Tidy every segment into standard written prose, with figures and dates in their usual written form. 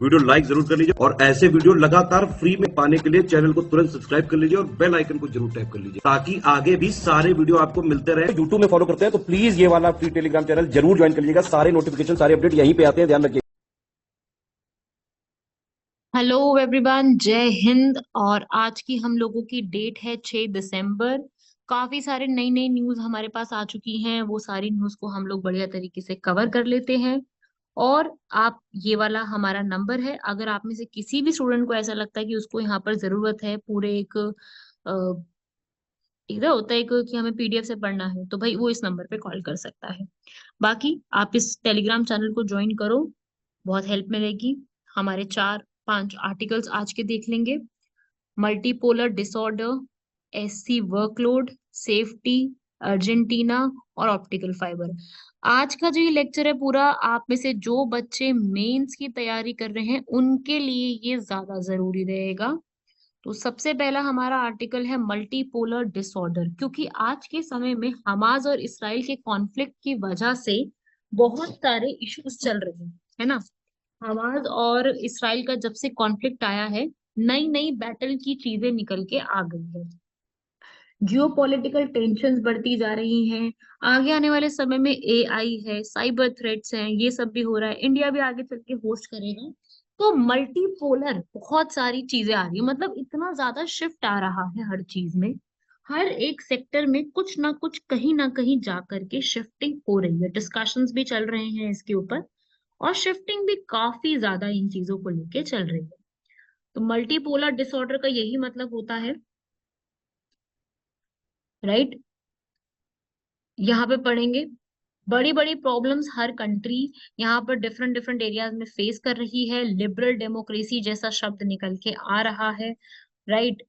Video like जरूर कर लीजिए और ऐसे वीडियो लगातार फ्री में पाने के लिए चैनल को तुरंत सब्सक्राइब कर लीजिए और बेल आइकन को जरूर टैप कर लीजिए ताकि आगे भी सारे वीडियो आपको मिलते रहे। यूट्यूब में फॉलो करते हैं तो प्लीज ये वाला फ्री टेलीग्राम चैनल जरूर ज्वाइन कर लीजिएगा। सारे नोटिफिकेशन, सारे अपडेट यहीं पे आते हैं, ध्यान रखिए। हेलो एवरीवन, जय हिंद। और आज की हम लोगों की डेट है 6 दिसंबर। काफी सारे नई नई न्यूज हमारे पास आ चुकी हैं। वो सारी न्यूज को हम लोग बढ़िया तरीके से कवर कर लेते हैं। और आप, ये वाला हमारा नंबर है, अगर आप में से किसी भी स्टूडेंट को ऐसा लगता है कि उसको यहाँ पर जरूरत है पूरे एक इधर होता है कि हमें पीडीएफ से पढ़ना है, तो भाई वो इस नंबर पे कॉल कर सकता है। बाकी आप इस टेलीग्राम चैनल को ज्वाइन करो, बहुत हेल्प मिलेगी। हमारे 4-5 आर्टिकल्स आज के देख लेंगे। Multipolar disorder, SC workload, safety, Argentina और ऑप्टिकल फाइबर। आज का जो ये लेक्चर है पूरा, आप में से जो बच्चे मेंस की तैयारी कर रहे हैं उनके लिए ये ज्यादा जरूरी रहेगा। तो सबसे पहला हमारा आर्टिकल है मल्टीपोलर डिसऑर्डर, क्योंकि आज के समय में हमास और इसराइल के कॉन्फ्लिक्ट की वजह से बहुत सारे इश्यूज चल रहे हैं, है ना। हमास और इसराइल का जब से कॉन्फ्लिक्ट आया है, नई नई बैटल की चीजें निकल के आ गई है। जियोपॉलिटिकल टेंशन्स बढ़ती जा रही हैं। आगे आने वाले समय में एआई है, साइबर थ्रेट्स हैं, ये सब भी हो रहा है। इंडिया भी आगे चल के होस्ट करेगा। तो मल्टीपोलर बहुत सारी चीजें आ रही है, मतलब इतना ज्यादा शिफ्ट आ रहा है हर चीज में। हर एक सेक्टर में कुछ ना कहीं जा करके शिफ्टिंग हो रही है। डिस्कशंस भी चल रहे हैं इसके ऊपर, और शिफ्टिंग भी काफी ज्यादा इन चीजों को लेके चल रही है। तो मल्टीपोलर डिसऑर्डर का यही मतलब होता है, राइट। यहाँ पे पढ़ेंगे बड़ी बड़ी प्रॉब्लम्स हर कंट्री यहाँ पर डिफरेंट डिफरेंट एरियाज में फेस कर रही है। लिबरल डेमोक्रेसी जैसा शब्द निकल के आ रहा है, राइट।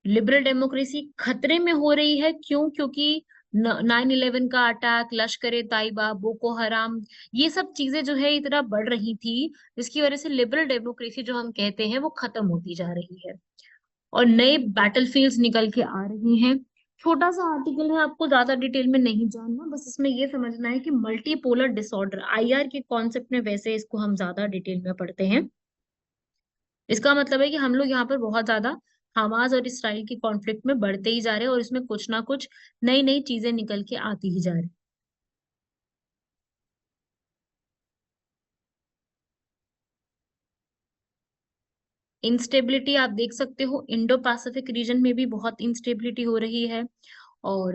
लिबरल डेमोक्रेसी खतरे में हो रही है, क्यों? क्योंकि 9/11 का अटैक, लश्कर ए ताइबा, बोको हराम, ये सब चीजें जो है इतना बढ़ रही थी, जिसकी वजह से लिबरल डेमोक्रेसी जो हम कहते हैं वो खत्म होती जा रही है और नए बैटलफील्ड्स निकल के आ रही हैं। छोटा सा आर्टिकल है, आपको ज्यादा डिटेल में नहीं जानना, बस इसमें ये समझना है कि मल्टीपोलर डिसऑर्डर आईआर के कॉन्सेप्ट में वैसे इसको हम ज्यादा डिटेल में पढ़ते हैं। इसका मतलब है कि हम लोग यहाँ पर बहुत ज्यादा हमास और इसराइल की कॉन्फ्लिक्ट में बढ़ते ही जा रहे हैं, और इसमें कुछ ना कुछ नई नई चीजें निकल के आती ही जा रही। इंस्टेबिलिटी आप देख सकते हो, इंडो पैसिफिक रीजन में भी बहुत इंस्टेबिलिटी हो रही है। और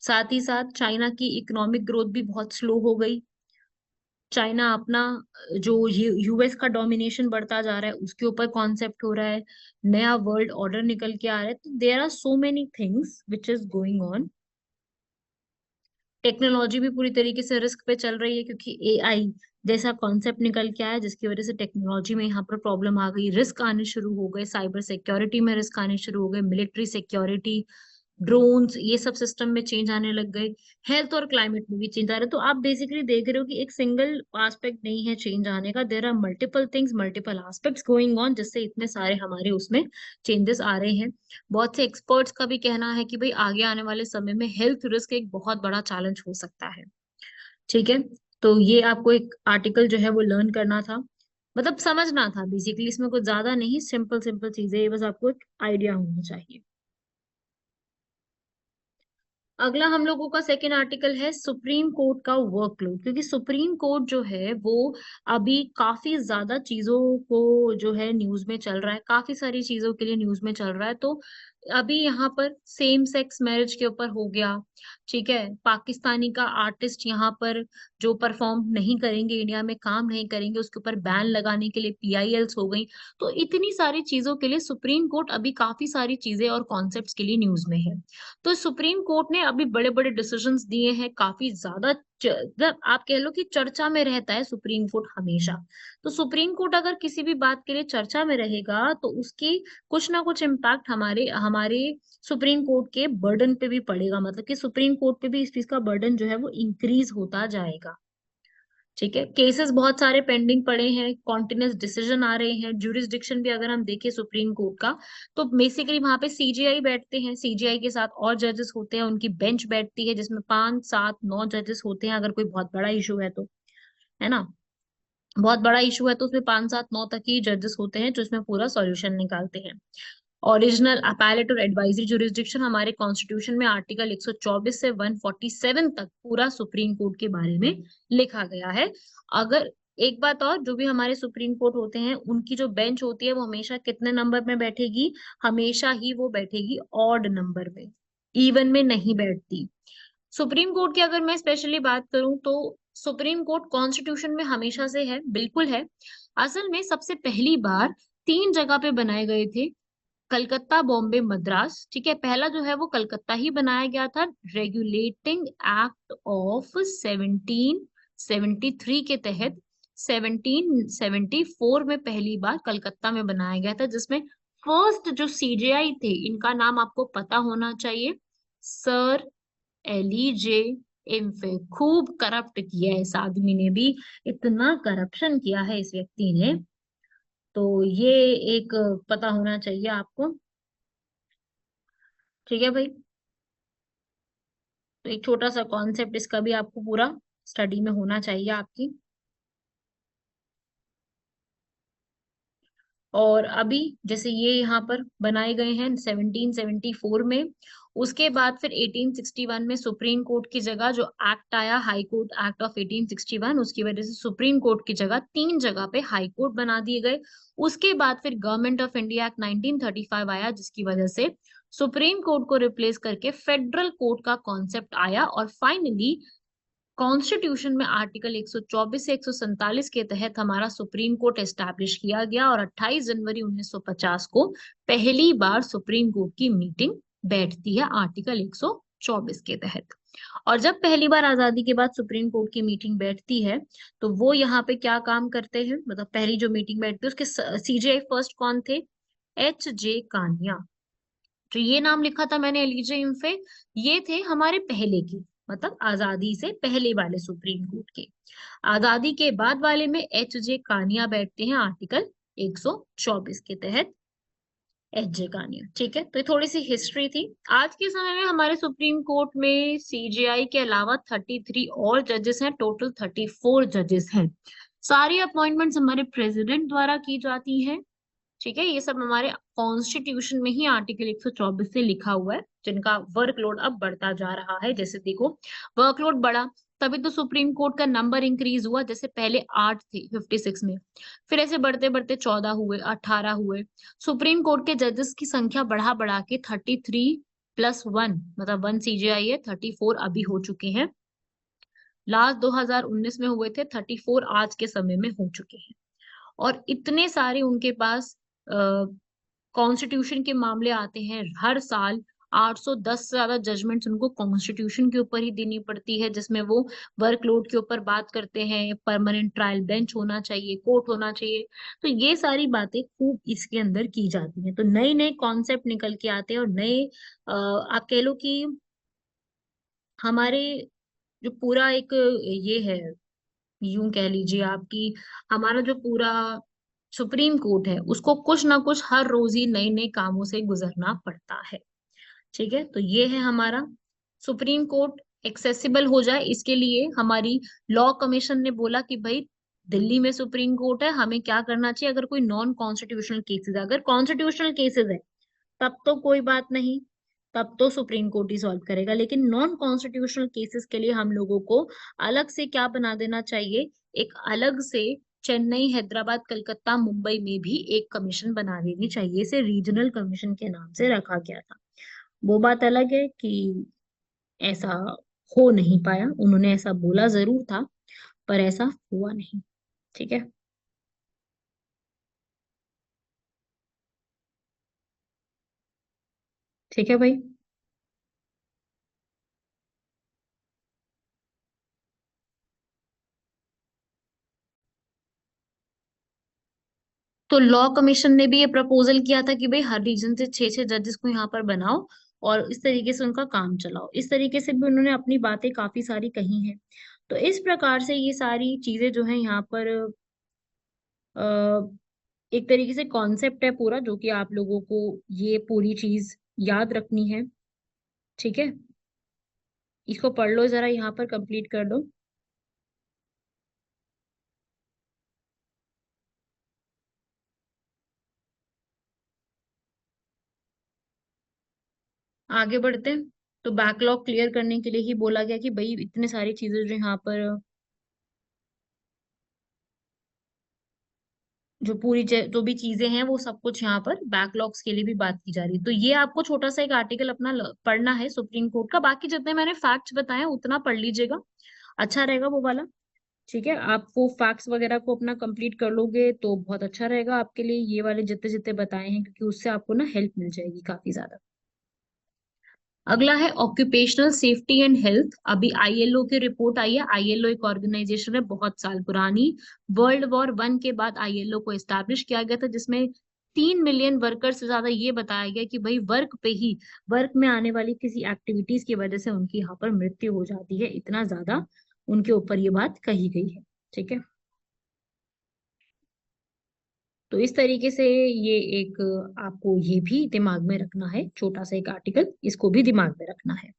साथ ही साथ चाइना की इकोनॉमिक ग्रोथ भी बहुत स्लो हो गई। चाइना अपना जो यूएस का डोमिनेशन बढ़ता जा रहा है उसके ऊपर कॉन्सेप्ट हो रहा है। नया वर्ल्ड ऑर्डर निकल के आ रहा है। तो there are so many things which is going on. Technology भी पूरी तरीके से रिस्क पे चल रही है, क्योंकि एआई जैसा कॉन्सेप्ट निकल के आया, जिसकी वजह से टेक्नोलॉजी में यहाँ पर प्रॉब्लम आ गई, रिस्क आने शुरू हो गए, साइबर सिक्योरिटी में रिस्क आने शुरू हो गए, मिलिट्री सिक्योरिटी, ड्रोन्स, ये सब सिस्टम में चेंज आने लग गए। हेल्थ और क्लाइमेट में भी चेंज आ रहा है। तो आप बेसिकली देख रहे हो कि एक सिंगल एस्पेक्ट नहीं है चेंज आने का, there are multiple things, multiple aspects going on, जिससे इतने सारे हमारे उसमें चेंजेस आ रहे हैं। बहुत से एक्सपर्ट्स का भी कहना है कि भाई आगे आने वाले समय में हेल्थ रिस्क एक बहुत बड़ा चैलेंज हो सकता है। ठीक है। तो ये आपको एक आर्टिकल जो है वो लर्न करना था, मतलब समझना था बेसिकली। इसमें कुछ ज्यादा नहीं, सिंपल सिंपल चीजें, ये बस आपको एक आइडिया होना चाहिए। अगला हम लोगों का सेकेंड आर्टिकल है सुप्रीम कोर्ट का वर्कलोड, क्योंकि सुप्रीम कोर्ट जो है वो अभी काफी ज्यादा चीजों को जो है न्यूज में चल रहा है, काफी सारी चीजों के लिए न्यूज में चल रहा है। तो अभी यहाँ पर सेम सेक्स मैरिज के ऊपर हो गया, ठीक है। पाकिस्तानी का आर्टिस्ट यहाँ पर जो परफॉर्म नहीं करेंगे, इंडिया में काम नहीं करेंगे, उसके ऊपर बैन लगाने के लिए पीआईएल्स हो गई। तो इतनी सारी चीजों के लिए सुप्रीम कोर्ट अभी काफी सारी चीजें और कॉन्सेप्ट्स के लिए न्यूज में है। तो सुप्रीम कोर्ट ने अभी बड़े बड़े डिसीजंस दिए हैं, काफी ज्यादा मतलब आप कह लो कि चर्चा में रहता है सुप्रीम कोर्ट हमेशा। तो सुप्रीम कोर्ट अगर किसी भी बात के लिए चर्चा में रहेगा तो उसकी कुछ ना कुछ इम्पैक्ट हमारे हमारे सुप्रीम कोर्ट के बर्डन पे भी पड़ेगा, मतलब कि सुप्रीम कोर्ट पे भी इस चीज का बर्डन जो है वो इंक्रीज होता जाएगा। ठीक है। केसेस बहुत सारे पेंडिंग पड़े हैं, कॉन्टिन्यूस डिसीजन आ रहे हैं। ज्यूरिसडिक्शन भी अगर हम देखें सुप्रीम कोर्ट का, तो बेसिकली वहां पे सीजीआई बैठते हैं, सीजीआई के साथ और जजेस होते हैं, उनकी बेंच बैठती है जिसमें 5, 7, 9 जजेस होते हैं, अगर कोई बहुत बड़ा इशू है तो, है ना। बहुत बड़ा इशू है तो उसमें 5 7 9 तक ही जजेस होते हैं जो इसमें पूरा सॉल्यूशन निकालते हैं। ओरिजिनल अपैलेट और एडवाइजरी जुरिस्डिक्शन हमारे कॉन्स्टिट्यूशन में आर्टिकल 124 से 147 तक पूरा सुप्रीम कोर्ट के बारे में लिखा गया है। अगर एक बात और, जो भी हमारे सुप्रीम कोर्ट होते हैं उनकी जो बेंच होती है वो हमेशा कितने नंबर में बैठेगी? हमेशा ही वो बैठेगी ऑड नंबर में, इवन में नहीं बैठती। सुप्रीम कोर्ट की अगर मैं स्पेशली बात करूं तो सुप्रीम कोर्ट कॉन्स्टिट्यूशन में हमेशा से है, बिल्कुल है। असल में सबसे पहली बार 3 जगह पे बनाए गए थे, कलकत्ता, बॉम्बे, मद्रास। ठीक है, पहला जो है वो कलकत्ता ही बनाया गया था, रेगुलेटिंग एक्ट ऑफ 1773 के तहत। 1774 में पहली बार कलकत्ता में बनाया गया था, जिसमें फर्स्ट जो सीजेआई थे, इनका नाम आपको पता होना चाहिए, सर एलिजे इम्फे। खूब करप्ट किया है इस आदमी ने भी, इतना करप्शन किया है इस व्यक्ति ने, तो ये एक पता होना चाहिए आपको। ठीक है भाई, तो एक छोटा सा कॉन्सेप्ट इसका भी आपको पूरा स्टडी में होना चाहिए आपकी। और अभी जैसे ये यहाँ पर बनाए गए हैं 1774 में, उसके बाद फिर 1861 में सुप्रीम कोर्ट की जगह जो एक्ट आया, हाई कोर्ट एक्ट ऑफ 1861, उसकी वजह से सुप्रीम कोर्ट की जगह 3 जगह पे हाई कोर्ट बना दिए गए। उसके बाद फिर गवर्नमेंट ऑफ इंडिया एक्ट 1935 आया, जिसकी वजह से सुप्रीम कोर्ट को रिप्लेस करके फेडरल कोर्ट का कॉन्सेप्ट आया। और फाइनली कॉन्स्टिट्यूशन में आर्टिकल 124 से 147 के तहत हमारा सुप्रीम कोर्ट एस्टैब्लिश किया गया, और 28 जनवरी 1950 को पहली बार सुप्रीम कोर्ट की मीटिंग बैठती है आर्टिकल 124 के तहत। और जब पहली बार आजादी के बाद सुप्रीम कोर्ट की मीटिंग बैठती है तो वो यहाँ पे क्या काम करते हैं, मतलब पहली जो मीटिंग बैठती है उसके सीजेआई फर्स्ट कौन थे? H J Kania. तो ये नाम लिखा था मैंने, एलिजे इम्फे, ये थे हमारे पहले के, मतलब आजादी से पहले वाले सुप्रीम कोर्ट के। आजादी के बाद वाले में एच जे कानिया बैठते हैं आर्टिकल 124 के तहत, एच जे कानिया। ठीक है, तो ये थोड़ी सी हिस्ट्री थी। आज के समय में हमारे सुप्रीम कोर्ट में सीजेआई के अलावा 33 और जजेस हैं, टोटल 34 जजेस हैं। सारी अपॉइंटमेंट्स हमारे प्रेसिडेंट द्वारा की जाती हैं। ठीक है, ये सब हमारे कॉन्स्टिट्यूशन में ही आर्टिकल 124 से लिखा हुआ है, जिनका वर्कलोड अब बढ़ता जा रहा है। जैसे देखो, वर्कलोड बढ़ा तभी तो सुप्रीम कोर्ट का नंबर इंक्रीज हुआ। जैसे पहले 8 थे 56 में, फिर ऐसे बढ़ते बढ़ते 14 हुए, 18 हुए। सुप्रीम कोर्ट के जजेस की संख्या बढ़ा बढ़ा के 33+1, मतलब 1 सीजेआई है, 34 अभी हो चुके हैं। लास्ट 2019 में हुए थे 34, आज के समय में हो चुके हैं। और इतने सारे उनके पास कॉन्स्टिट्यूशन के मामले आते हैं हर साल। 810 से ज्यादा जजमेंट्स उनको कॉन्स्टिट्यूशन के ऊपर ही देनी पड़ती है, जिसमें वो वर्कलोड के ऊपर बात करते हैं, परमानेंट ट्रायल बेंच होना चाहिए, कोर्ट होना चाहिए। तो ये सारी बातें खूब इसके अंदर की जाती हैं, तो नए नए कॉन्सेप्ट निकल के आते हैं। और नए आप कह लो कि हमारे जो पूरा एक ये है, यूं कह लीजिए आपकी, हमारा जो पूरा सुप्रीम कोर्ट है उसको कुछ ना कुछ हर रोज ही नए नए कामों से गुजरना पड़ता है। ठीक है, तो ये है हमारा सुप्रीम कोर्ट एक्सेसिबल हो जाए, इसके लिए हमारी लॉ कमीशन ने बोला कि भाई दिल्ली में सुप्रीम कोर्ट है, हमें क्या करना चाहिए? अगर कोई नॉन कॉन्स्टिट्यूशनल केसेस है, अगर कॉन्स्टिट्यूशनल केसेस है तब तो कोई बात नहीं, तब तो सुप्रीम कोर्ट ही सॉल्व करेगा। लेकिन नॉन कॉन्स्टिट्यूशनल केसेस के लिए हम लोगों को अलग से क्या बना देना चाहिए? एक अलग से चेन्नई, हैदराबाद, कलकत्ता, मुंबई में भी एक कमीशन बना देनी चाहिए। इसे रीजनल कमीशन के नाम से रखा गया था। वो बात अलग है कि ऐसा हो नहीं पाया, उन्होंने ऐसा बोला जरूर था पर ऐसा हुआ नहीं। ठीक है, ठीक है भाई। तो लॉ कमीशन ने भी ये प्रपोजल किया था कि भाई हर रीजन से 6 6 जजेस को यहाँ पर बनाओ और इस तरीके से उनका काम चलाओ। इस तरीके से भी उन्होंने अपनी बातें काफी सारी कही हैं। तो इस प्रकार से ये सारी चीजें जो है यहाँ पर अ, एक तरीके से कॉन्सेप्ट है पूरा, जो कि आप लोगों को ये पूरी चीज याद रखनी है। ठीक है, इसको पढ़ लो जरा, यहाँ पर कंप्लीट कर दो। आगे बढ़ते हैं। तो बैकलॉग क्लियर करने के लिए ही बोला गया कि भाई इतने सारी चीजें जो यहाँ पर जो भी चीजें हैं वो सब कुछ यहाँ पर बैकलॉग्स के लिए भी बात की जा रही है। तो ये आपको छोटा सा एक आर्टिकल अपना पढ़ना है सुप्रीम कोर्ट का। बाकी जितने मैंने फैक्ट्स बताए उतना पढ़ लीजिएगा, अच्छा रहेगा वो वाला। ठीक है, आप वो फैक्ट्स वगैरह को अपना कंप्लीट कर लोगे तो बहुत अच्छा रहेगा आपके लिए, ये वाले जितने जितने बताए हैं, क्योंकि उससे आपको ना हेल्प मिल जाएगी काफी ज्यादा। अगला है ऑक्यूपेशनल सेफ्टी एंड हेल्थ। अभी आईएलओ की रिपोर्ट आई है। आईएलओ एक ऑर्गेनाइजेशन है बहुत साल पुरानी। वर्ल्ड वॉर 1 के बाद आईएलओ को एस्टैब्लिश किया गया था, जिसमें 3 मिलियन वर्कर से ज्यादा ये बताया गया कि भाई वर्क में आने वाली किसी एक्टिविटीज की वजह से उनकी यहाँ पर मृत्यु हो जाती है, इतना ज्यादा उनके ऊपर ये बात कही गई है। ठीक है, तो इस तरीके से ये एक आपको ये भी दिमाग में रखना है, छोटा सा एक आर्टिकल, इसको भी दिमाग में रखना है।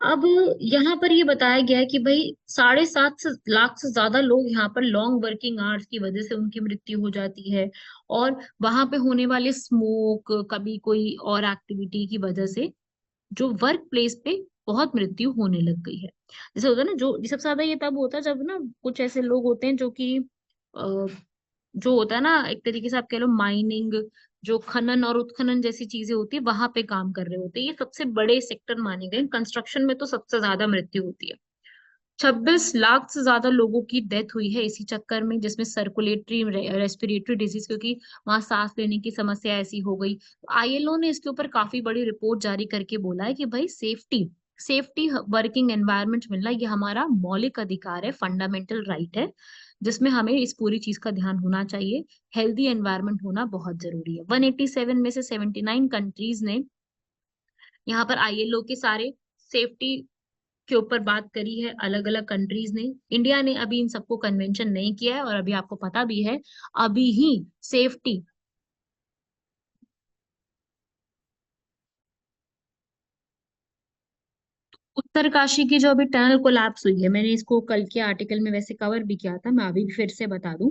अब यहाँ पर ये बताया गया है कि भाई 7.5 लाख से ज्यादा लोग यहाँ पर लॉन्ग वर्किंग आवर्स की वजह से उनकी मृत्यु हो जाती है। और वहां पे होने वाले स्मोक, कभी कोई और एक्टिविटी की वजह से जो वर्क प्लेस पे बहुत मृत्यु होने लग गई है। जैसे होता है ना, जो सबसे ज्यादा ये तब होता है जब ना कुछ ऐसे लोग होते हैं जो कि जो होता है ना, एक तरीके से आप कह लो माइनिंग, जो खनन और उत्खनन जैसी चीजें होती है वहां पे काम कर रहे होते हैं, ये सबसे बड़े सेक्टर माने गए। कंस्ट्रक्शन में तो सबसे ज्यादा मृत्यु होती है। 26 लाख से ज्यादा लोगों की डेथ हुई है इसी चक्कर में, जिसमें सर्कुलेटरी रेस्पिरेटरी डिजीज, क्योंकि वहां सांस लेने की समस्या ऐसी हो गई। आईएलओ ने इसके ऊपर काफी बड़ी रिपोर्ट जारी करके बोला है कि भाई सेफ्टी सेफ्टी वर्किंग एनवायरनमेंट मिलना ये हमारा मौलिक अधिकार है, फंडामेंटल राइट है, जिसमें हमें इस पूरी चीज का ध्यान होना चाहिए। हेल्दी एनवायरनमेंट होना बहुत जरूरी है। 187 में से 79 कंट्रीज ने यहाँ पर आईएलओ के सारे सेफ्टी के ऊपर बात करी है, अलग अलग कंट्रीज ने। इंडिया ने अभी इन सबको कन्वेंशन नहीं किया है, और अभी आपको पता भी है अभी ही सेफ्टी उत्तरकाशी की जो अभी टनल कोलैप्स हुई है, मैंने इसको कल के आर्टिकल में वैसे कवर भी किया था, मैं अभी भी फिर से बता दूं।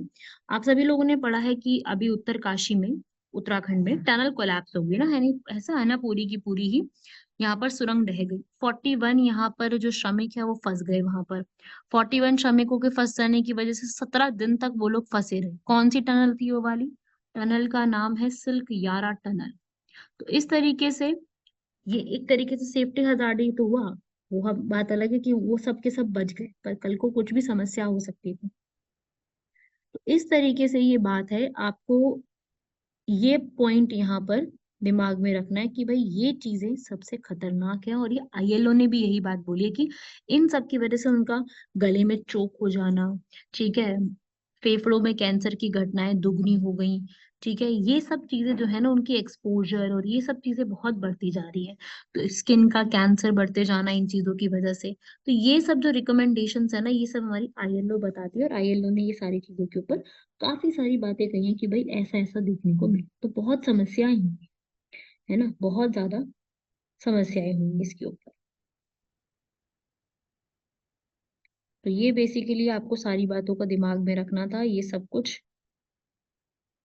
आप सभी लोगों ने पढ़ा है कि अभी उत्तरकाशी में, उत्तराखंड में टनल कोलैप्स हो गई ना, है नहीं ऐसा है ना, पूरी की पूरी ही यहाँ पर सुरंग ढह गई। 41 यहाँ पर जो श्रमिक है वो फंस गए वहां पर। 41 श्रमिकों के फंस जाने की वजह से 17 दिन तक वो लोग फंसे रहे। कौन सी टनल थी वो वाली? टनल का नाम है सिल्क यारा टनल। तो इस तरीके से ये एक तरीके से सेफ्टी हजार्ड ही तो हुआ। बात अलग है कि वो सब के सब बच गए, पर कल को कुछ भी समस्या हो सकती थी। तो इस तरीके से ये बात है, आपको ये पॉइंट यहाँ पर दिमाग में रखना है कि भाई ये चीजें सबसे खतरनाक है। और ये आईएलओ ने भी यही बात बोली है कि इन सब की वजह से उनका गले में चोक हो जाना, ठीक है, फेफड़ों में कैंसर की घटनाएं दुगनी हो गई। ठीक है, ये सब चीजें जो है ना, उनकी एक्सपोजर और ये सब चीजें बहुत बढ़ती जा रही है। तो स्किन का कैंसर बढ़ते जाना इन चीजों की वजह से। तो ये सब जो रिकमेंडेशंस है ना, ये सब हमारी आईएलओ बताती है, और आईएलओ ने ये सारी चीजों के ऊपर काफी सारी बातें कही हैं कि भाई ऐसा ऐसा देखने को मिले तो बहुत समस्याएं होंगी, है ना, बहुत ज्यादा समस्याएं होंगी इसके ऊपर। तो ये बेसिकली आपको सारी बातों का दिमाग में रखना था, ये सब कुछ।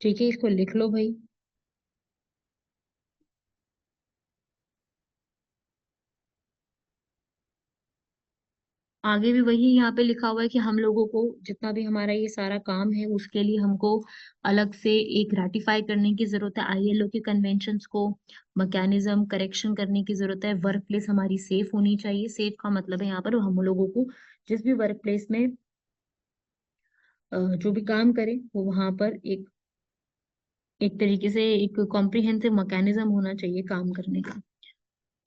ठीक है, इसको लिख लो भाई। आगे भी वही यहाँ पे लिखा हुआ है कि हम लोगों को जितना भी हमारा ये सारा काम है उसके लिए हमको अलग से एक रैटिफाई करने की जरूरत है, आईएलओ के कन्वेंशंस को मैकेनिज्म करेक्शन करने की जरूरत है। वर्क प्लेस हमारी सेफ होनी चाहिए। सेफ का मतलब है यहाँ पर हम लोगों को जिस भी वर्क प्लेस में जो भी काम करें वो वहां पर एक तरीके से एक कॉम्प्रिहेंसिव मैकेनिज्म होना चाहिए काम करने का।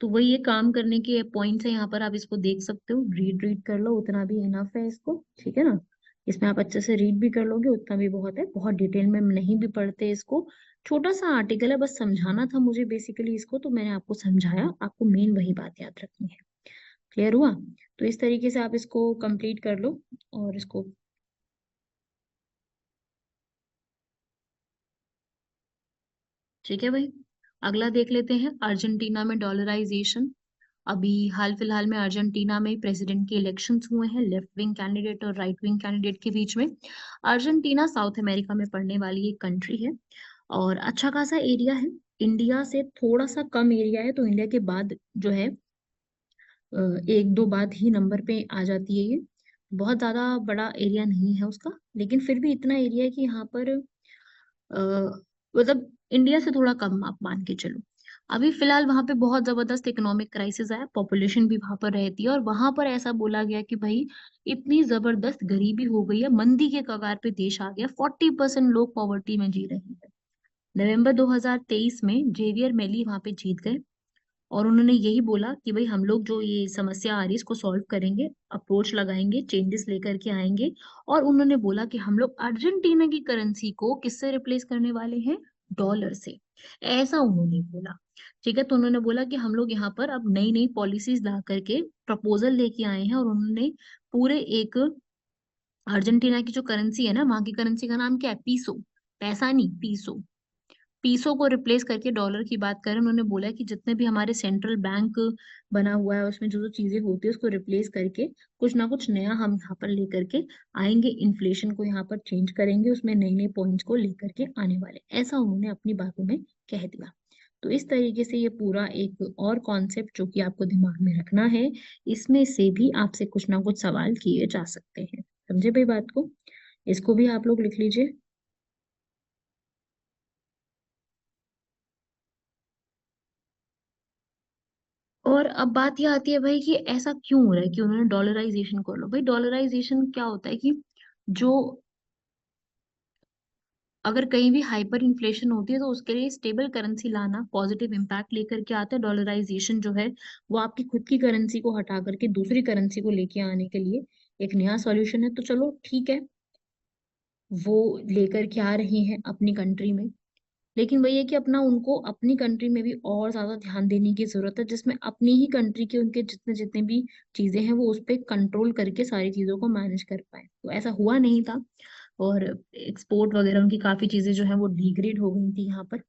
तो वही ये काम करने के पॉइंट्स है यहाँ पर, आप इसको देख सकते हो, रीड रीड कर लो, उतना भी इनफ है इसको। ठीक है ना, इसमें आप अच्छे से रीड भी कर लोगे उतना भी बहुत है, बहुत डिटेल में नहीं भी पढ़ते इसको। छोटा सा आर्टिकल है, बस समझाना था मुझे बेसिकली इसको, तो मैंने आपको समझाया, आपको मेन वही बात याद रखनी है। क्लियर हुआ? तो इस तरीके से आप इसको कंप्लीट कर लो और इसको। ठीक है भाई, अगला देख लेते हैं। अर्जेंटीना में डॉलराइजेशन। अभी हाल फिलहाल में अर्जेंटीना में प्रेसिडेंट के इलेक्शंस हुए हैं, लेफ्ट विंग कैंडिडेट और राइट विंग कैंडिडेट के बीच में। अर्जेंटीना साउथ अमेरिका में पड़ने वाली एक कंट्री है और अच्छा खासा एरिया है। इंडिया से थोड़ा सा कम एरिया है, तो इंडिया के बाद जो है एक दो बाद ही नंबर पे आ जाती है ये। बहुत ज्यादा बड़ा एरिया नहीं है उसका, लेकिन फिर भी इतना एरिया है कि यहाँ पर मतलब इंडिया से थोड़ा कम आप मान के चलो। अभी फिलहाल वहां पे बहुत जबरदस्त इकोनॉमिक क्राइसिस है, पॉपुलेशन भी वहां पर रहती है, और वहां पर ऐसा बोला गया कि भाई इतनी जबरदस्त गरीबी हो गई है, मंदी के कगार पे देश आ गया, 40% लोग पॉवर्टी में जी रहे हैं। नवंबर 2023 में जेवियर मेली वहां पे जीत गए, और उन्होंने यही बोला कि भाई हम लोग जो ये समस्या आ रही है इसको सॉल्व करेंगे, अप्रोच लगाएंगे, चेंजेस लेकर के आएंगे। और उन्होंने बोला कि हम लोग अर्जेंटीना की करेंसी को किससे रिप्लेस करने वाले हैं, डॉलर से। ऐसा उन्होंने बोला। ठीक है, तो उन्होंने बोला कि हम लोग यहाँ पर अब नई नई पॉलिसीज ला करके प्रपोजल लेके आए हैं, और उन्होंने पूरे एक अर्जेंटीना की जो करेंसी है ना, वहां की करेंसी का नाम क्या है, पीसो। पैसा नहीं, पीसो। पीसो को रिप्लेस करके डॉलर की बात करें, उन्होंने बोला कि जितने भी हमारे सेंट्रल बैंक बना हुआ है उसमें जो जो चीजें होती है उसको रिप्लेस करके कुछ ना कुछ नया हम यहाँ पर लेकर के आएंगे, इन्फ्लेशन को यहाँ पर चेंज करेंगे, उसमें नए नए पॉइंट्स को लेकर के आने वाले, ऐसा उन्होंने अपनी बातों में कह दिया। तो इस तरीके से ये पूरा एक और कॉन्सेप्ट जो कि आपको दिमाग में रखना है, इसमें से भी आपसे कुछ ना कुछ सवाल किए जा सकते हैं। समझे भाई बात को? इसको भी आप लोग लिख लीजिए। और अब बात यह आती है भाई कि ऐसा क्यों हो रहा है कि उन्होंने डॉलराइजेशन कर लो। भाई डॉलराइजेशन क्या होता है कि जो अगर कहीं भी हाइपर इन्फ्लेशन होती है तो उसके लिए स्टेबल करेंसी लाना पॉजिटिव इम्पैक्ट लेकर के आता है। डॉलराइजेशन जो है वो आपकी खुद की करेंसी को हटा करके दूसरी करेंसी को लेके आने के लिए एक नया सॉल्यूशन है। तो चलो ठीक है, वो लेकर के आ रही हैं अपनी कंट्री में, लेकिन वही है कि अपना उनको अपनी कंट्री में भी और ज्यादा ध्यान देने की जरूरत है, जिसमें अपनी ही कंट्री के उनके जितने जितने भी चीजें हैं वो उस पर कंट्रोल करके सारी चीजों को मैनेज कर पाए। तो ऐसा हुआ नहीं था, और एक्सपोर्ट वगैरह उनकी काफी चीजें जो है वो डिग्रेड हो गई थी यहाँ पर।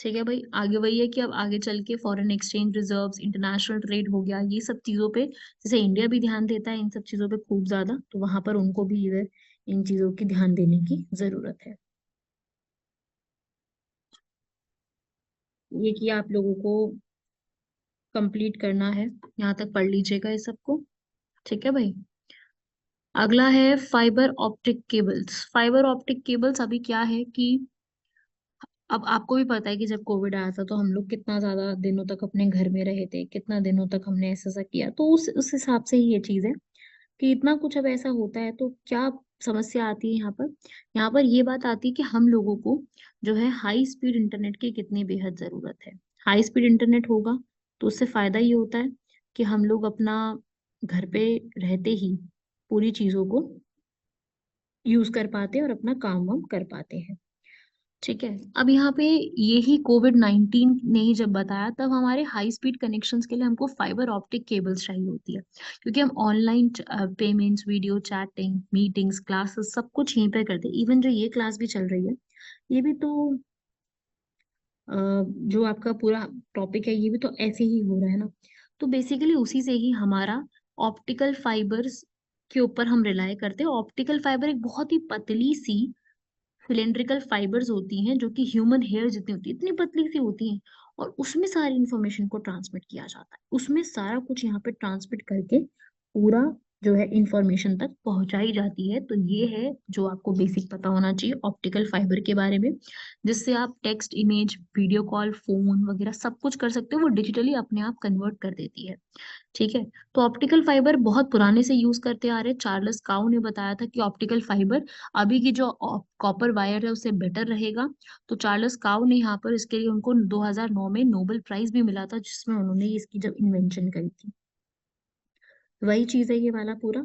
ठीक है भाई, आगे वही है कि अब आगे चल के foreign exchange reserves, international trade हो गया, ये सब चीजों पे जैसे इंडिया भी ध्यान देता है इन सब चीजों पे खूब ज्यादा, तो वहां पर उनको भी इधर इन चीजों की ध्यान देने की जरूरत है। ये कि आप लोगों को कंप्लीट करना है, यहाँ तक पढ़ लीजिएगा इस सबको। ठीक है भाई। अगला है fibre optic cables. Fibre optic cables अभी क्या है कि अब आपको भी पता है कि जब कोविड आया था तो हम लोग कितना ज्यादा दिनों तक अपने घर में रहे थे, कितना दिनों तक हमने ऐसा ऐसा किया, तो उस हिसाब से ही ये चीज है कि इतना कुछ अब ऐसा होता है तो क्या समस्या आती है यहाँ पर। यहाँ पर ये बात आती है कि हम लोगों को जो है हाई स्पीड इंटरनेट की कितनी बेहद जरूरत है। हाई स्पीड इंटरनेट होगा तो उससे फायदा ये होता है कि हम लोग अपना घर पे रहते ही पूरी चीजों को यूज कर पाते हैं और अपना काम वाम कर पाते हैं। ठीक है, अब यहाँ पे यही कोविड-19 ने ही जब बताया, तब हमारे हाई स्पीड कनेक्शंस के लिए हमको फाइबर ऑप्टिक केबल्स चाहिए होती है, क्योंकि हम online payments, video chatting, meetings, classes सब कुछ यहीं पर करते हैं। इवन जो ये क्लास भी चल रही है, ये भी तो अ, जो आपका पूरा टॉपिक है ये भी तो ऐसे ही हो रहा है ना। तो बेसिकली उसी से ही हमारा ऑप्टिकल फाइबर्स के ऊपर हम रिलाय करते हैं। ऑप्टिकल फाइबर एक बहुत ही पतली सी सिलेंड्रिकल फाइबर्स होती हैं जो कि ह्यूमन हेयर जितनी होती है, इतनी पतली सी होती हैं, और उसमें सारी इंफॉर्मेशन को ट्रांसमिट किया जाता है। उसमें सारा कुछ यहाँ पे ट्रांसमिट करके पूरा जो है इंफॉर्मेशन तक पहुंचाई जाती है। तो ये है जो आपको बेसिक पता होना चाहिए ऑप्टिकल फाइबर के बारे में, जिससे आप text, image, video call, phone वगैरह सब कुछ कर सकते हो, वो डिजिटली अपने आप कन्वर्ट कर देती है। ठीक है, तो ऑप्टिकल फाइबर बहुत पुराने से यूज करते आ रहे हैं। चार्ल्स काउ ने बताया था कि ऑप्टिकल फाइबर अभी की जो कॉपर वायर है उससे बेटर रहेगा। तो चार्ल्स काउ ने यहाँ पर इसके लिए उनको 2009 में नोबेल प्राइज भी मिला था, जिसमें उन्होंने इसकी जब इन्वेंशन करी थी। वही चीज है ये वाला पूरा।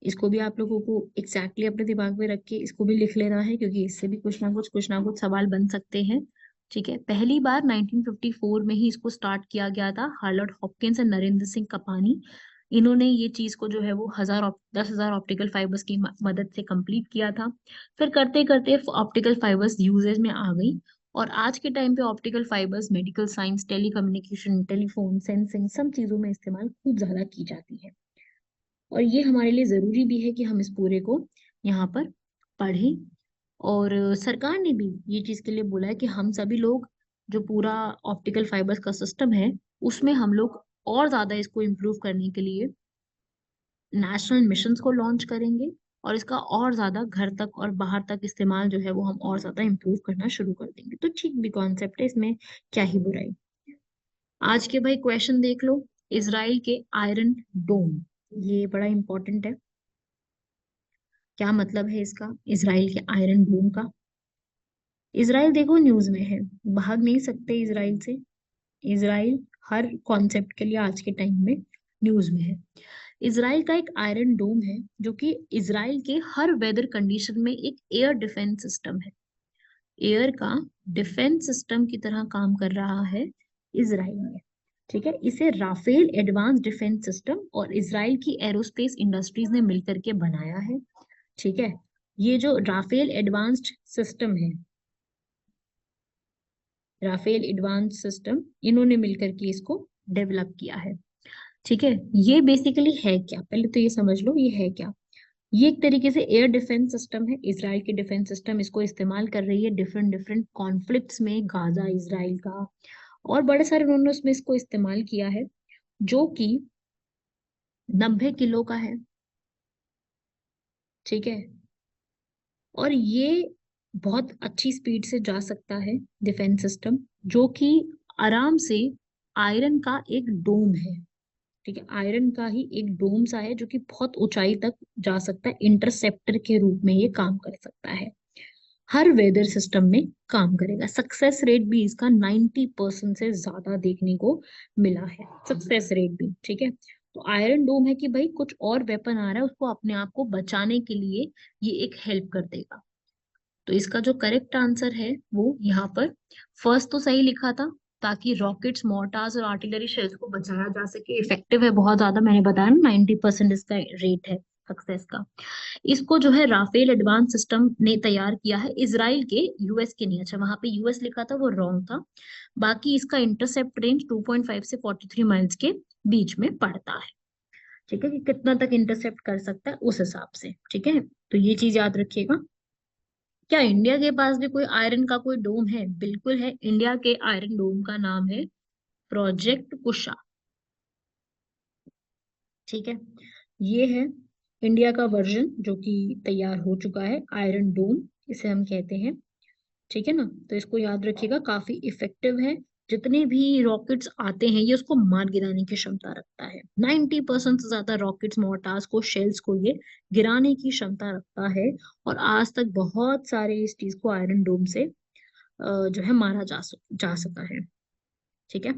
इसको भी आप लोगों को एग्जैक्टली अपने दिमाग में रख के इसको भी लिख लेना है, क्योंकि इससे भी कुछ ना कुछ सवाल बन सकते हैं। ठीक है, पहली बार 1954 में ही इसको स्टार्ट किया गया था, हार्लड हॉपकिंस और नरेंद्र सिंह कपानी। इन्होंने ये चीज को जो है वो 10,000 ऑप्टिकल फाइबर्स की मदद से कंप्लीट किया था। फिर करते करते ऑप्टिकल फाइबर्स यूजेज में आ गई, और आज के टाइम पे optical fibres medical science, telecommunication, telephone, sensing सब चीजों में इस्तेमाल खूब ज्यादा की जाती है। और ये हमारे लिए जरूरी भी है कि हम इस पूरे को यहाँ पर पढ़ें, और सरकार ने भी ये चीज के लिए बोला है कि हम सभी लोग जो पूरा ऑप्टिकल फाइबर्स का सिस्टम है उसमें हम लोग और ज्यादा इसको इम्प्रूव करने के लिए नेशनल मिशंस को लॉन्च करेंगे, और इसका और ज्यादा घर तक और बाहर तक इस्तेमाल जो है वो हम और ज्यादा इम्प्रूव करना शुरू कर देंगे। तो ठीक भी कॉन्सेप्ट है, इसमें क्या ही बुराई। आज के भाई क्वेश्चन देख लो। इसराइल के आयरन डोम, ये बड़ा इंपॉर्टेंट है। क्या मतलब है इसका, इसराइल के आयरन डोम का? इसराइल देखो न्यूज में है, भाग नहीं सकते इसराइल से। इसराइल हर कॉन्सेप्ट के लिए आज के टाइम में न्यूज में है। इसराइल का एक आयरन डोम है जो कि इसराइल के हर वेदर कंडीशन में एक एयर डिफेंस सिस्टम है। एयर का डिफेंस सिस्टम की तरह काम कर रहा है इसराइल में। ठीक है, इसे राफेल एडवांस डिफेंस सिस्टम और इसराइल की एरोस्पेस इंडस्ट्रीज ने मिलकर के बनाया है। ठीक है, ये जो राफेल एडवांस्ड सिस्टम है, राफेल एडवांस सिस्टम, इन्होंने मिलकर के इसको डेवलप किया है। ठीक है, ये बेसिकली है क्या, पहले तो ये समझ लो ये है क्या। ये एक तरीके से एयर डिफेंस सिस्टम है। इसराइल की डिफेंस सिस्टम इसको इस्तेमाल कर रही है डिफरेंट डिफरेंट कॉन्फ्लिक्ट्स में, गाजा इसराइल का और बड़े सारे उन्होंने उसमें इसको इस्तेमाल किया है, जो कि 90 किलो का है। ठीक है, और ये बहुत अच्छी स्पीड से जा सकता है डिफेंस सिस्टम, जो कि आराम से आयरन का एक डोम है। ठीक है, आयरन का ही एक डोम सा है जो कि बहुत ऊंचाई तक जा सकता है, इंटरसेप्टर के रूप में ये काम कर सकता है, हर वेदर सिस्टम में काम करेगा। सक्सेस रेट भी इसका 90% से ज्यादा देखने को मिला है, सक्सेस रेट भी। ठीक है, तो आयरन डोम है कि भाई कुछ और वेपन आ रहा है उसको अपने आप को बचाने के लिए ये एक हेल्प कर देगा। तो इसका जो करेक्ट आंसर है वो यहाँ पर फर्स्ट तो सही लिखा था, ताकि रॉकेट्स, मोर्टार्स और आर्टिलरी शेल्स को बचाया जा सके। इफेक्टिव है बहुत ज्यादा, मैंने बताया ना 90% इसका रेट है सक्सेस का। इसको जो है राफेल एडवांस सिस्टम ने तैयार किया है, इसराइल के, यूएस के नहीं। अच्छा, वहां पे यूएस लिखा था वो रॉन्ग था। बाकी इसका इंटरसेप्ट रेंज 2.5 से 43 माइल्स के बीच में पड़ता है। ठीक है, कि कितना तक इंटरसेप्ट कर सकता है उस हिसाब से। ठीक है, तो ये चीज याद रखिएगा। क्या इंडिया के पास भी कोई आयरन का कोई डोम है? बिल्कुल है, इंडिया के आयरन डोम का नाम है प्रोजेक्ट कुशा। ठीक है, ये है इंडिया का वर्जन जो कि तैयार हो चुका है, आयरन डोम इसे हम कहते हैं। ठीक है ना, तो इसको याद रखिएगा, काफी इफेक्टिव है। जितने भी रॉकेट्स आते हैं ये उसको मार गिराने की क्षमता रखता है। 90% से ज्यादा रॉकेट्स, मोर्टार्स को, शेल्स को ये गिराने की क्षमता रखता है। और आज तक बहुत सारे इस चीज को आयरन डोम से जो है मारा जा सका है। ठीक है,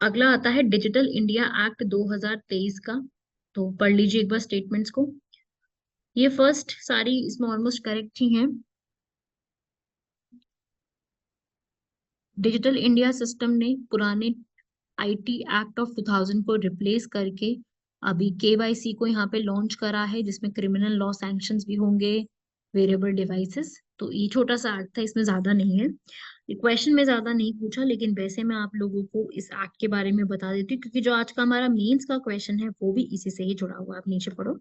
अगला आता है डिजिटल इंडिया एक्ट 2023 का। तो पढ़ लीजिए एक बार स्टेटमेंट्स को। ये फर्स्ट सारी इसमें ऑलमोस्ट करेक्ट ही हैं। डिजिटल इंडिया सिस्टम ने पुराने आईटी एक्ट ऑफ 2000 को रिप्लेस करके अभी केवाईसी को यहाँ पे लॉन्च करा है, जिसमें क्रिमिनल लॉ सैंक्शंस भी होंगे, वेरिएबल डिवाइसेस। तो ये छोटा सा एक्ट था, इसमें ज्यादा नहीं है, क्वेश्चन में ज्यादा नहीं पूछा, लेकिन वैसे मैं आप लोगों को इस एक्ट के बारे में बता देती हूँ, क्योंकि जो आज का हमारा मेंस का क्वेश्चन है वो भी इसी से ही जुड़ा हुआ है। आप नीचे पढ़ो।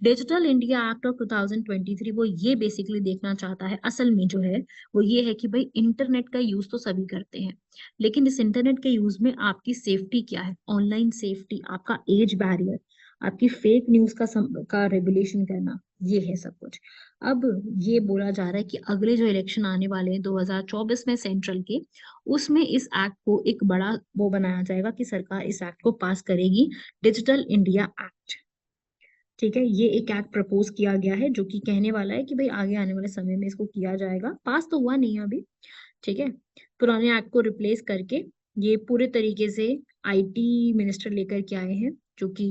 डिजिटल इंडिया एक्ट ऑफ 2023 वो ये बेसिकली देखना चाहता है, असल में जो है वो ये है कि भाई इंटरनेट का यूज तो सभी करते हैं, लेकिन इस इंटरनेट के यूज में आपकी सेफ्टी क्या है, ऑनलाइन सेफ्टी, आपका एज बैरियर, आपकी फेक न्यूज का रेगुलेशन करना, ये है सब कुछ। अब ये बोला जा रहा है कि अगले जो इलेक्शन आने वाले हैं 2024 में सेंट्रल के, उसमें इस एक्ट को एक बड़ा वो बनाया जाएगा कि सरकार इस एक्ट को पास करेगी, डिजिटल इंडिया एक्ट। ठीक है, ये एक एक्ट प्रपोज किया गया है जो कि कहने वाला है कि भाई आगे आने वाले समय में इसको किया जाएगा। पास तो हुआ नहीं है अभी। ठीक है, पुराने एक्ट को रिप्लेस करके ये पूरे तरीके से आईटी मिनिस्टर लेकर के आए हैं, जो कि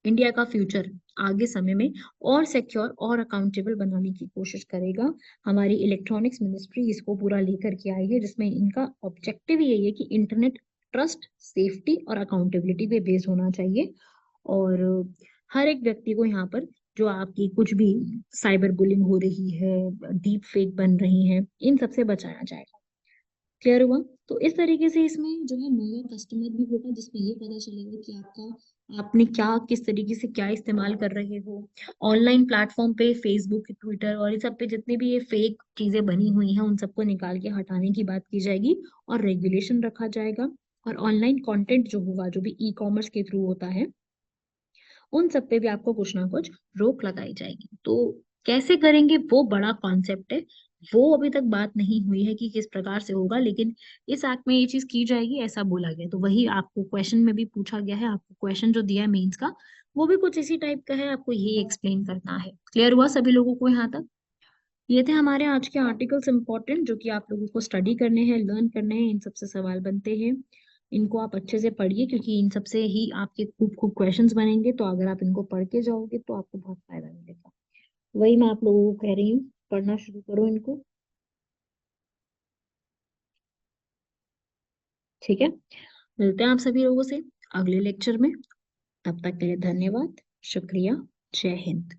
इंडिया का फ्यूचर आगे समय में और सिक्योर और अकाउंटेबल बनाने की कोशिश करेगा। हमारी इलेक्ट्रॉनिक्स मिनिस्ट्री इसको पूरा लेकर के आई है, जिसमें इनका ऑब्जेक्टिव यही है कि इंटरनेट ट्रस्ट, सेफ्टी और अकाउंटेबिलिटी पे बेस्ड होना चाहिए। और हर एक व्यक्ति को यहाँ पर जो आपकी कुछ भी साइबर बुलिंग हो रही है, डीप फेक बन रही है, इन सबसे बचाया जाएगा। क्लियर हुआ? तो इस तरीके से इसमें जो है नो योर कस्टमर भी होगा, जिसमें ये पता चलेगा कि आपका आपने क्या किस तरीके से क्या इस्तेमाल कर रहे हो। ऑनलाइन प्लेटफॉर्म पे फेसबुक, ट्विटर और ये सब पे जितनी भी ये फेक चीजें बनी हुई हैं उन सबको निकाल के हटाने की बात की जाएगी और रेगुलेशन रखा जाएगा। और ऑनलाइन कंटेंट जो होगा, जो भी ई कॉमर्स के थ्रू होता है, उन सब पे भी आपको कुछ ना कुछ रोक लगाई जाएगी। तो कैसे करेंगे वो बड़ा कॉन्सेप्ट है, वो अभी तक बात नहीं हुई है कि किस प्रकार से होगा, लेकिन इस एक्ट में ये चीज की जाएगी ऐसा बोला गया। तो वही आपको क्वेश्चन में भी पूछा गया है, आपको क्वेश्चन जो दिया है मेंस का वो भी कुछ इसी टाइप का है, आपको यही एक्सप्लेन करना है। क्लियर हुआ सभी लोगों को यहाँ तक? ये थे हमारे आज के आर्टिकल्स इंपॉर्टेंट, जो कि आप लोगों को स्टडी करने हैं, लर्न करने हैं, इन सबसे सवाल बनते हैं। इनको आप अच्छे से पढ़िए क्योंकि इन सबसे ही आपके खूब खूब क्वेश्चंस बनेंगे। तो अगर आप इनको पढ़ के जाओगे तो आपको बहुत फायदा मिलेगा। वही मैं आप लोगों को कह रही हूँ, पढ़ना शुरू करो इनको। ठीक है, मिलते हैं आप सभी लोगों से अगले लेक्चर में। तब तक के लिए धन्यवाद, शुक्रिया, जय हिंद।